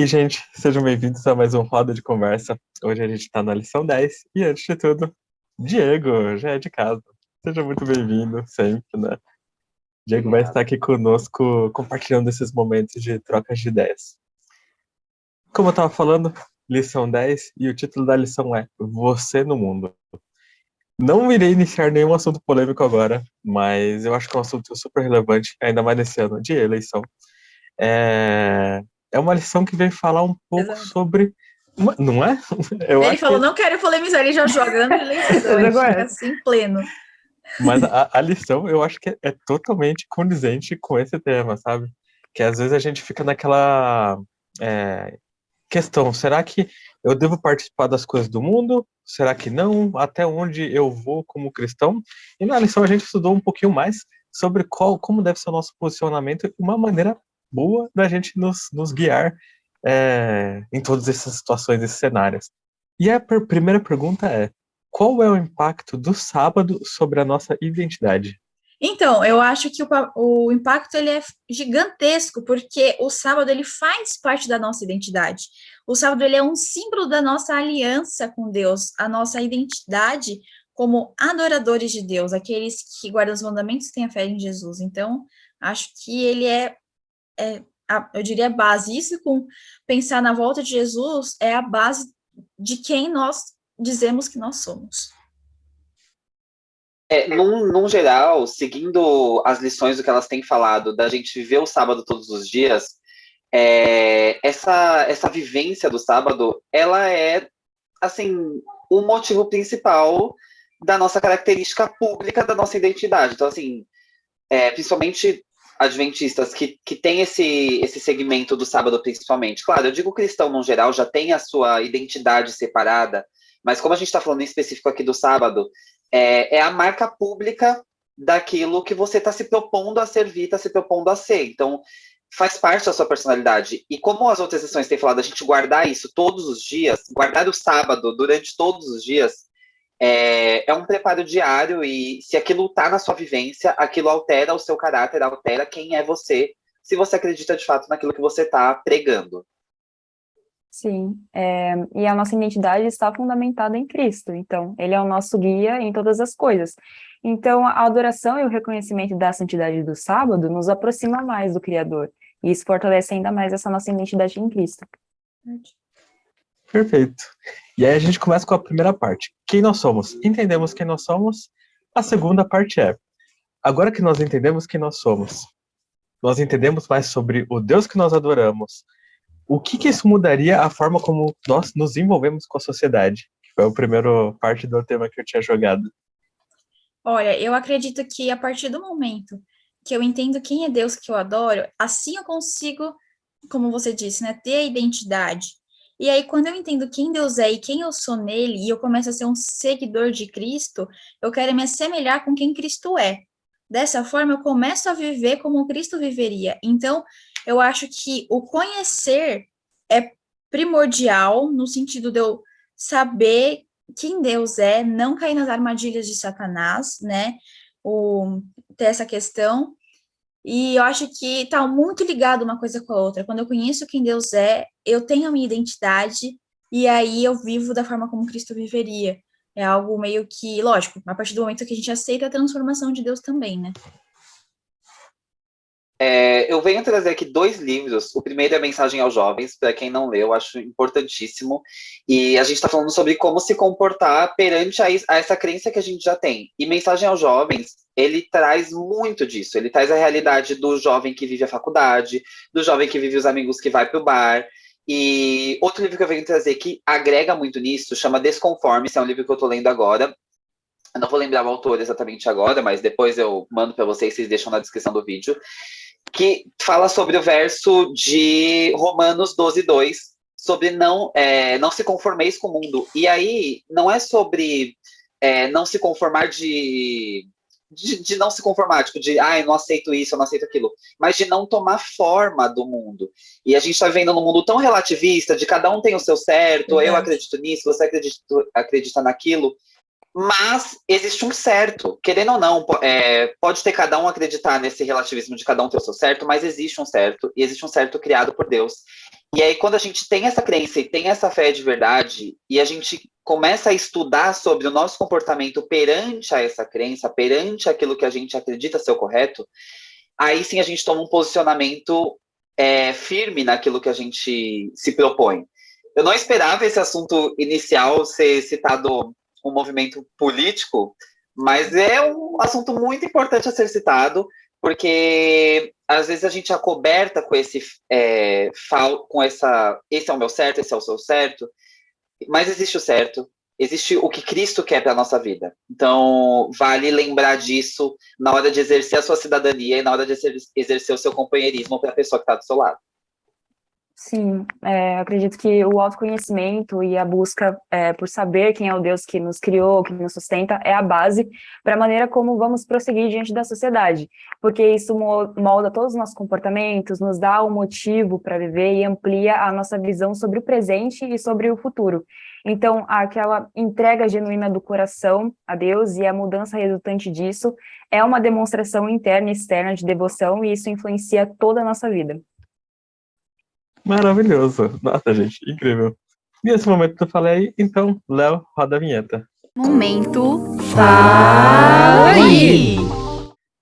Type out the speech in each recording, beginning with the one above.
aí, gente, sejam bem-vindos a mais um Roda de Conversa. Hoje a gente está na lição 10 e, antes de tudo, Diego, já é de casa. Seja muito bem-vindo sempre, né? Diego vai estar Obrigado. aqui conosco compartilhando esses momentos de trocas de ideias. Como eu estava falando, lição 10 e o título da lição é Você no Mundo. Não irei iniciar nenhum assunto polêmico agora, mas eu acho que é um assunto super relevante, ainda mais nesse ano de eleição. É, é uma lição que vem falar um pouco Exato. sobre. Não é? Eu Ele acho falou, que. não quero polemizar, ele já jogando de eleição, ele fica assim, pleno. Mas a lição eu acho que é totalmente condizente com esse tema, sabe? Que às vezes a gente fica naquela questão: será que eu devo participar das coisas do mundo? Será que não? Até onde eu vou como cristão? E na lição a gente estudou um pouquinho mais sobre como deve ser o nosso posicionamento e uma maneira boa da gente nos guiar em todas essas situações, esses cenários. E a primeira pergunta é: qual é o impacto do sábado sobre a nossa identidade? Então, eu acho que o impacto ele é gigantesco, porque o sábado ele faz parte da nossa identidade. O sábado ele é um símbolo da nossa aliança com Deus, a nossa identidade como adoradores de Deus, aqueles que guardam os mandamentos e têm a fé em Jesus. Então, acho que ele eu diria, a base. Isso com pensar na volta de Jesus é a base de quem nós dizemos que nós somos. Num geral, seguindo as lições do que elas têm falado, da gente viver o sábado todos os dias, essa vivência do sábado, ela é, assim, o motivo principal da nossa característica pública, da nossa identidade. Então, assim, principalmente adventistas que tem esse segmento do sábado, principalmente. Claro, eu digo cristão, no geral, já tem a sua identidade separada, mas como a gente está falando em específico aqui do sábado, é a marca pública daquilo que você está se propondo a servir, está se propondo a ser. Então, faz parte da sua personalidade. E como as outras sessões têm falado, a gente guardar isso todos os dias, guardar o sábado durante todos os dias, é um preparo diário, e se aquilo está na sua vivência, aquilo altera o seu caráter, altera quem é você, se você acredita de fato naquilo que você está pregando. Sim, e a nossa identidade está fundamentada em Cristo, então, ele é o nosso guia em todas as coisas. Então, a adoração e o reconhecimento da santidade do sábado nos aproxima mais do Criador, e isso fortalece ainda mais essa nossa identidade em Cristo. Perfeito. E aí a gente começa com a primeira parte. Quem nós somos? Entendemos quem nós somos. A segunda parte é: agora que nós entendemos quem nós somos, nós entendemos mais sobre o Deus que nós adoramos, o que isso mudaria a forma como nós nos envolvemos com a sociedade? Que foi a primeira parte do tema que eu tinha jogado. Olha, eu acredito que a partir do momento que eu entendo quem é Deus que eu adoro, assim eu consigo, como você disse, né, ter a identidade. E aí, quando eu entendo quem Deus é e quem eu sou nele, e eu começo a ser um seguidor de Cristo, eu quero me assemelhar com quem Cristo é. Dessa forma, eu começo a viver como Cristo viveria. Então, eu acho que o conhecer é primordial, no sentido de eu saber quem Deus é, não cair nas armadilhas de Satanás, né? Ter essa questão. E eu acho que está muito ligado uma coisa com a outra. Quando eu conheço quem Deus é, eu tenho a minha identidade, e aí eu vivo da forma como Cristo viveria. É algo meio que, lógico, a partir do momento que a gente aceita a transformação de Deus também, né? Eu venho trazer aqui 2 livros. O primeiro é Mensagem aos Jovens, para quem não leu, acho importantíssimo. E a gente está falando sobre como se comportar perante a essa crença que a gente já tem. E Mensagem aos Jovens, ele traz muito disso. Ele traz a realidade do jovem que vive a faculdade, do jovem que vive os amigos que vai para o bar. E outro livro que eu venho trazer que agrega muito nisso chama Desconforme-se, é um livro que eu estou lendo agora. Eu não vou lembrar o autor exatamente agora, mas depois eu mando para vocês deixam na descrição do vídeo, que fala sobre o verso de Romanos 12:2, sobre não se conformeis com o mundo. E aí, não é sobre não se conformar de não se conformar, tipo, eu não aceito isso, eu não aceito aquilo, mas de não tomar forma do mundo. E a gente está vivendo num mundo tão relativista, de cada um tem o seu certo, eu acredito nisso, você acredita naquilo, mas existe um certo, querendo ou não, pode ter cada um acreditar nesse relativismo de cada um ter o seu certo, mas existe um certo, e existe um certo criado por Deus. E aí, quando a gente tem essa crença e tem essa fé de verdade, e a gente começa a estudar sobre o nosso comportamento perante a essa crença, perante aquilo que a gente acredita ser o correto, aí sim a gente toma um posicionamento firme naquilo que a gente se propõe. Eu não esperava esse assunto inicial ser citado um movimento político, mas é um assunto muito importante a ser citado, porque às vezes a gente acoberta com esse é o meu certo, esse é o seu certo, mas existe o certo, existe o que Cristo quer para a nossa vida. Então, vale lembrar disso na hora de exercer a sua cidadania e na hora de exercer o seu companheirismo para a pessoa que está do seu lado. Sim, acredito que o autoconhecimento e a busca por saber quem é o Deus que nos criou, que nos sustenta, é a base para a maneira como vamos prosseguir diante da sociedade, porque isso molda todos os nossos comportamentos, nos dá um motivo para viver e amplia a nossa visão sobre o presente e sobre o futuro. Então, aquela entrega genuína do coração a Deus e a mudança resultante disso é uma demonstração interna e externa de devoção, e isso influencia toda a nossa vida. Maravilhoso. Nossa, gente, incrível. E esse momento que eu falei, então, Léo, roda a vinheta. Momento Fala aí!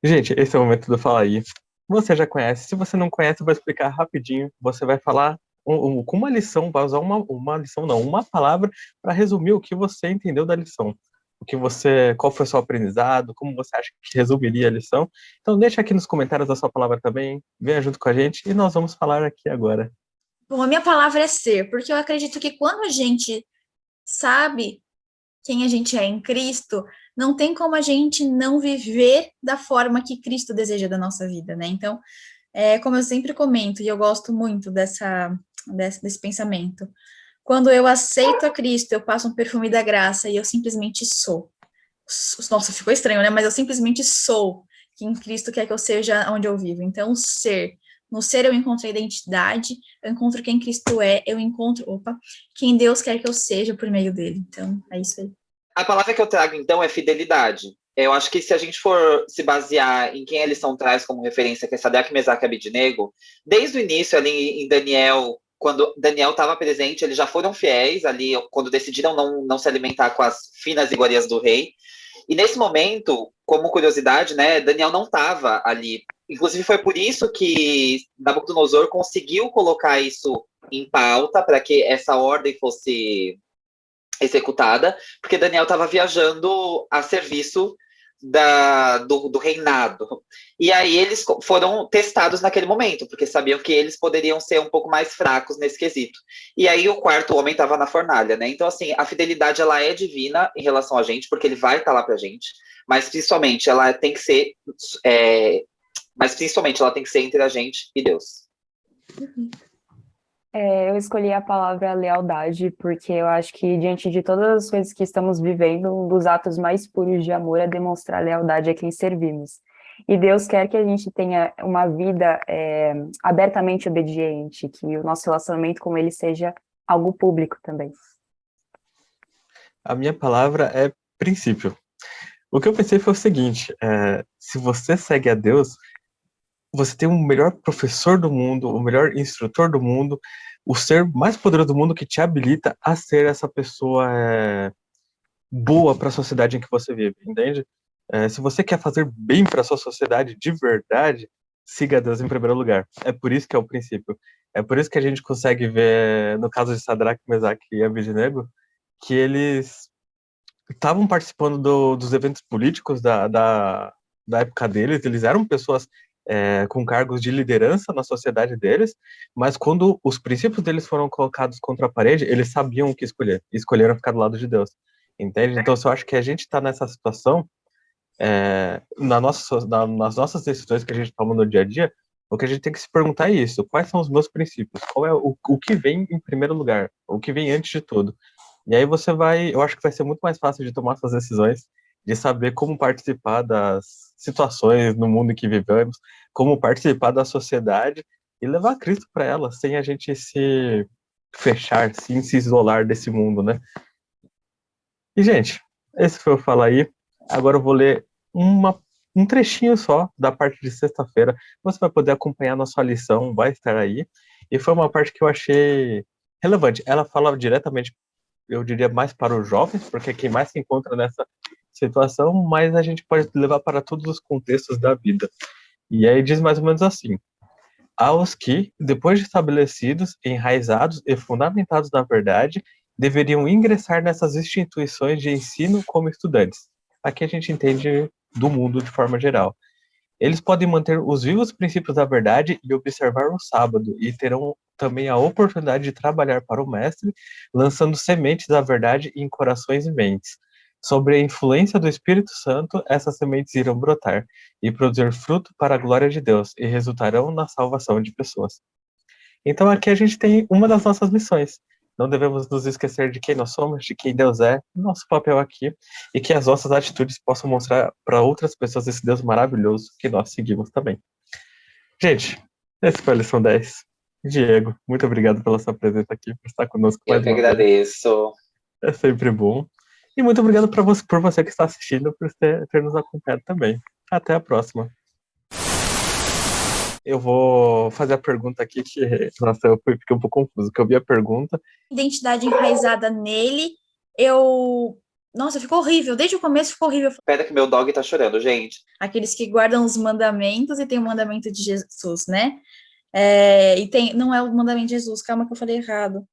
Gente, esse é o momento do Fala aí. Você já conhece. Se você não conhece, eu vou explicar rapidinho. Você vai falar com uma lição, vai usar uma lição, não, uma palavra para resumir o que você entendeu da lição. Qual foi o seu aprendizado, como você acha que resumiria a lição. Então deixa aqui nos comentários a sua palavra também, venha junto com a gente e nós vamos falar aqui agora. Bom, a minha palavra é ser, porque eu acredito que quando a gente sabe quem a gente é em Cristo, não tem como a gente não viver da forma que Cristo deseja da nossa vida, né? Então, como eu sempre comento, e eu gosto muito desse pensamento, quando eu aceito a Cristo, eu passo um perfume da graça e eu simplesmente sou. Nossa, ficou estranho, né? Mas eu simplesmente sou quem Cristo quer que eu seja onde eu vivo. Então, ser. No ser eu encontro a identidade, eu encontro quem Cristo é, eu encontro, quem Deus quer que eu seja por meio dele. Então, é isso aí. A palavra que eu trago, então, é fidelidade. Eu acho que se a gente for se basear em quem a lição traz como referência, que é Sadraque, Mesaque e Abednego, desde o início ali em Daniel, quando Daniel estava presente, eles já foram fiéis ali, quando decidiram não se alimentar com as finas iguarias do rei. E nesse momento, como curiosidade, né, Daniel não estava ali. Inclusive foi por isso que Nabucodonosor conseguiu colocar isso em pauta, para que essa ordem fosse executada, porque Daniel estava viajando a serviço do reinado. E aí eles foram testados naquele momento, porque sabiam que eles poderiam ser um pouco mais fracos nesse quesito. E aí o quarto homem estava na fornalha, né? Então, assim, a fidelidade, ela é divina em relação a gente, porque ele vai estar lá pra gente, mas principalmente ela tem que ser entre a gente e Deus. Eu escolhi a palavra lealdade porque eu acho que, diante de todas as coisas que estamos vivendo, um dos atos mais puros de amor é demonstrar lealdade a quem servimos. E Deus quer que a gente tenha uma vida abertamente obediente, que o nosso relacionamento com Ele seja algo público também. A minha palavra é princípio. O que eu pensei foi o seguinte, se você segue a Deus, você tem o melhor professor do mundo, o melhor instrutor do mundo, o ser mais poderoso do mundo que te habilita a ser essa pessoa boa para a sociedade em que você vive, entende? Se você quer fazer bem para a sua sociedade de verdade, siga Deus em primeiro lugar. É por isso que é o princípio. É por isso que a gente consegue ver, no caso de Sadraque, Mesaque e Abednego, que eles estavam participando dos eventos políticos da época deles, eles eram pessoas com cargos de liderança na sociedade deles, mas quando os princípios deles foram colocados contra a parede, eles sabiam o que escolher, e escolheram ficar do lado de Deus, entende? Então, eu acho que a gente está nessa situação, nas nossas decisões que a gente toma no dia a dia, o que a gente tem que se perguntar é isso: quais são os meus princípios? Qual é o que vem em primeiro lugar? O que vem antes de tudo? E aí eu acho que vai ser muito mais fácil de tomar essas decisões, de saber como participar das situações no mundo em que vivemos, como participar da sociedade e levar Cristo para ela, sem a gente se fechar, sem se isolar desse mundo, né? E, gente, esse foi o Fala Aí. Agora eu vou ler um trechinho só da parte de sexta-feira. Você vai poder acompanhar nossa lição, vai estar aí. E foi uma parte que eu achei relevante. Ela fala diretamente, eu diria, mais para os jovens, porque é quem mais se encontra nessa situação, mas a gente pode levar para todos os contextos da vida. E aí diz mais ou menos assim: aos que, depois de estabelecidos, enraizados e fundamentados na verdade, deveriam ingressar nessas instituições de ensino como estudantes. Aqui a gente entende do mundo de forma geral. Eles podem manter os vivos princípios da verdade e observar o sábado, e terão também a oportunidade de trabalhar para o Mestre, lançando sementes da verdade em corações e mentes. Sobre a influência do Espírito Santo, essas sementes irão brotar e produzir fruto para a glória de Deus e resultarão na salvação de pessoas. Então aqui a gente tem uma das nossas missões. Não devemos nos esquecer de quem nós somos, de quem Deus é, nosso papel aqui, e que as nossas atitudes possam mostrar para outras pessoas esse Deus maravilhoso que nós seguimos também. Gente, essa foi a lição 10. Diego, muito obrigado pela sua presença aqui, por estar conosco Eu mais que uma vez. agradeço. É sempre bom. E muito obrigado por você que está assistindo, por ter nos acompanhado também. Até a próxima. Eu vou fazer a pergunta aqui que, nossa, eu fiquei um pouco confuso, que eu vi a pergunta. Identidade enraizada nele, nossa, ficou horrível, desde o começo ficou horrível. Espera que meu dog tá chorando, gente. Aqueles que guardam os mandamentos e tem o mandamento de Jesus, né? Não é o mandamento de Jesus, calma que eu falei errado.